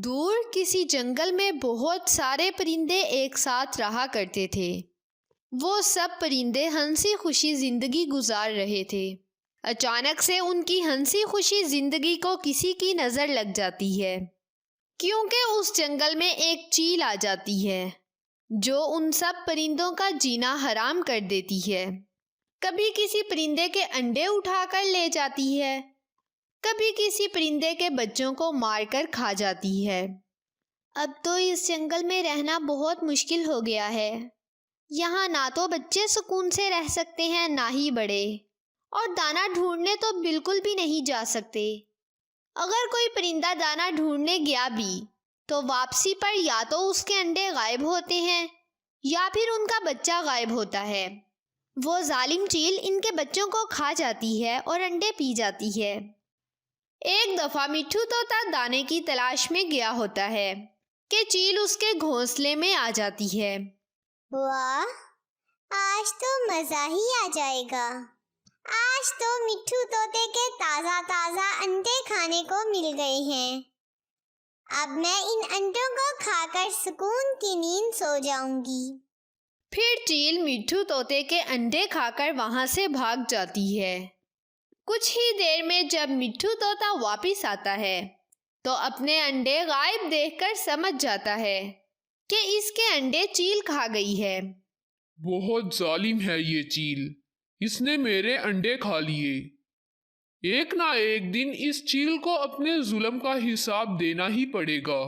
دور کسی جنگل میں بہت سارے پرندے ایک ساتھ رہا کرتے تھے۔ وہ سب پرندے ہنسی خوشی زندگی گزار رہے تھے۔ اچانک سے ان کی ہنسی خوشی زندگی کو کسی کی نظر لگ جاتی ہے، کیونکہ اس جنگل میں ایک چیل آ جاتی ہے جو ان سب پرندوں کا جینا حرام کر دیتی ہے۔ کبھی کسی پرندے کے انڈے اٹھا کر لے جاتی ہے، کبھی کسی پرندے کے بچوں کو مار کر کھا جاتی ہے۔ اب تو اس جنگل میں رہنا بہت مشکل ہو گیا ہے۔ یہاں نہ تو بچے سکون سے رہ سکتے ہیں نہ ہی بڑے، اور دانہ ڈھونڈنے تو بالکل بھی نہیں جا سکتے۔ اگر کوئی پرندہ دانہ ڈھونڈنے گیا بھی تو واپسی پر یا تو اس کے انڈے غائب ہوتے ہیں یا پھر ان کا بچہ غائب ہوتا ہے۔ وہ ظالم چیل ان کے بچوں کو کھا جاتی ہے اور انڈے پی جاتی ہے۔ ایک دفعہ مٹھو طوطا دانے کی تلاش میں گیا ہوتا ہے کہ چیل اس کے گھونسلے میں آ جاتی ہے۔ واہ، آج تو مزہ ہی آ جائے گا۔ آج تو مٹھو طوطے کے تازہ تازہ انڈے کھانے کو مل گئے ہیں۔ اب میں ان انڈوں کو کھا کر سکون کی نیند سو جاؤں گی۔ پھر چیل مٹھو طوطے کے انڈے کھا کر وہاں سے بھاگ جاتی ہے۔ کچھ ہی دیر میں جب مٹھو طوطا واپس آتا ہے تو اپنے انڈے غائب دیکھ کر سمجھ جاتا ہے کہ اس کے انڈے چیل کھا گئی ہے۔ بہت ظالم ہے یہ چیل، اس نے میرے انڈے کھا لیے۔ ایک نہ ایک دن اس چیل کو اپنے ظلم کا حساب دینا ہی پڑے گا۔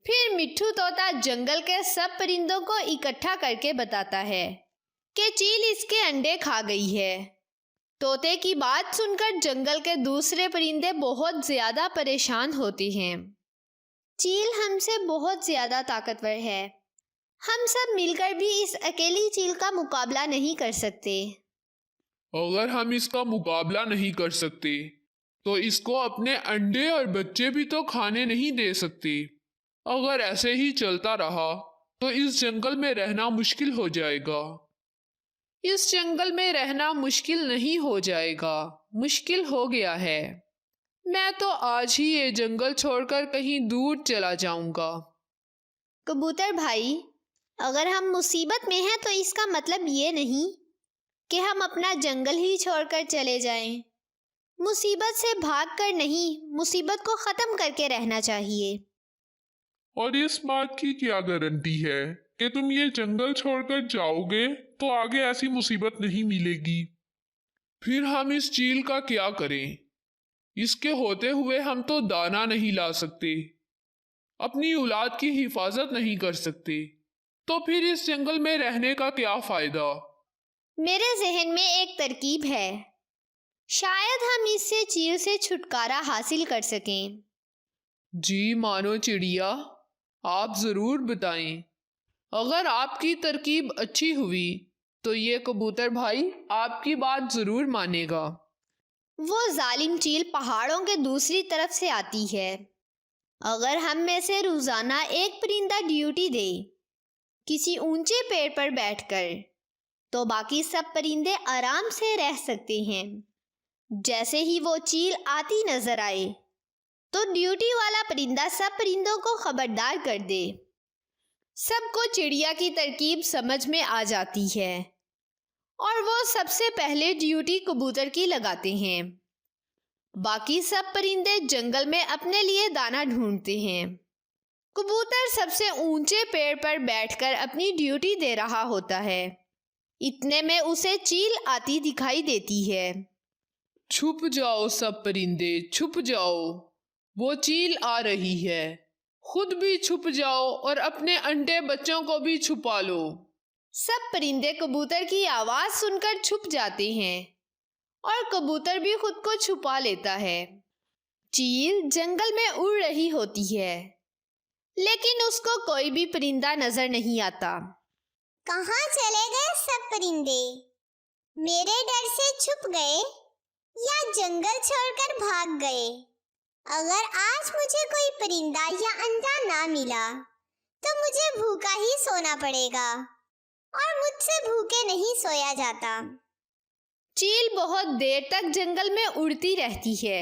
پھر مٹھو طوطا جنگل کے سب پرندوں کو اکٹھا کر کے بتاتا ہے کہ چیل اس کے انڈے کھا گئی ہے۔ طوطے کی بات سن کر جنگل کے دوسرے پرندے بہت زیادہ پریشان ہوتے ہیں۔ چیل ہم سے بہت زیادہ طاقتور ہے، ہم سب مل کر بھی اس اکیلی چیل کا مقابلہ نہیں کر سکتے۔ اگر ہم اس کا مقابلہ نہیں کر سکتے تو اس کو اپنے انڈے اور بچے بھی تو کھانے نہیں دے سکتے۔ اگر ایسے ہی چلتا رہا تو اس جنگل میں رہنا مشکل ہو جائے گا۔ اس جنگل میں رہنا مشکل نہیں ہو جائے گا، مشکل ہو گیا ہے۔ میں تو آج ہی یہ جنگل چھوڑ کر کہیں دور چلا جاؤں گا۔ کبوتر بھائی، اگر ہم مصیبت میں ہیں تو اس کا مطلب یہ نہیں کہ ہم اپنا جنگل ہی چھوڑ کر چلے جائیں۔ مصیبت سے بھاگ کر نہیں، مصیبت کو ختم کر کے رہنا چاہیے۔ اور اس بات کی کیا گارنٹی ہے کہ تم یہ جنگل چھوڑ کر جاؤ گے تو آگے ایسی مصیبت نہیں ملے گی؟ پھر ہم اس چیل کا کیا کریں؟ اس کے ہوتے ہوئے ہم تو دانہ نہیں لا سکتے، اپنی اولاد کی حفاظت نہیں کر سکتے، تو پھر اس جنگل میں رہنے کا کیا فائدہ؟ میرے ذہن میں ایک ترکیب ہے، شاید ہم اس سے چیل سے چھٹکارا حاصل کر سکیں۔ جی مانو چڑیا، آپ ضرور بتائیں۔ اگر آپ کی ترکیب اچھی ہوئی تو یہ کبوتر بھائی آپ کی بات ضرور مانے گا۔ وہ ظالم چیل پہاڑوں کے دوسری طرف سے آتی ہے۔ اگر ہم میں سے روزانہ ایک پرندہ ڈیوٹی دے کسی اونچے پیڑ پر بیٹھ کر، تو باقی سب پرندے آرام سے رہ سکتے ہیں۔ جیسے ہی وہ چیل آتی نظر آئے تو ڈیوٹی والا پرندہ سب پرندوں کو خبردار کر دے۔ سب کو چڑیا کی ترکیب سمجھ میں آ جاتی ہے اور وہ سب سے پہلے ڈیوٹی کبوتر کی لگاتے ہیں۔ باقی سب پرندے جنگل میں اپنے لیے دانہ ڈھونڈتے ہیں۔ کبوتر سب سے اونچے پیڑ پر بیٹھ کر اپنی ڈیوٹی دے رہا ہوتا ہے۔ اتنے میں اسے چیل آتی دکھائی دیتی ہے۔ چھپ جاؤ سب پرندے، چھپ جاؤ، وہ چیل آ رہی ہے۔ خود بھی چھپ جاؤ اور اپنے انڈے بچوں کو بھی چھپا لو۔ سب پرندے کبوتر کی آواز سن کر چھپ جاتے ہیں اور کبوتر بھی خود کو چھپا لیتا ہے۔ چیل جنگل میں اڑ رہی ہوتی ہے، لیکن اس کو کوئی بھی پرندہ نظر نہیں آتا۔ کہاں چلے گئے سب پرندے؟ میرے ڈر سے چھپ گئے یا جنگل چھوڑ کر بھاگ گئے؟ اگر آج مجھے کوئی پرندہ یا انڈا نہ ملا تو مجھے بھوکا ہی سونا پڑے گا، اور مجھ سے بھوکے نہیں سویا جاتا۔ چیل بہت دیر تک جنگل میں اڑتی رہتی ہے۔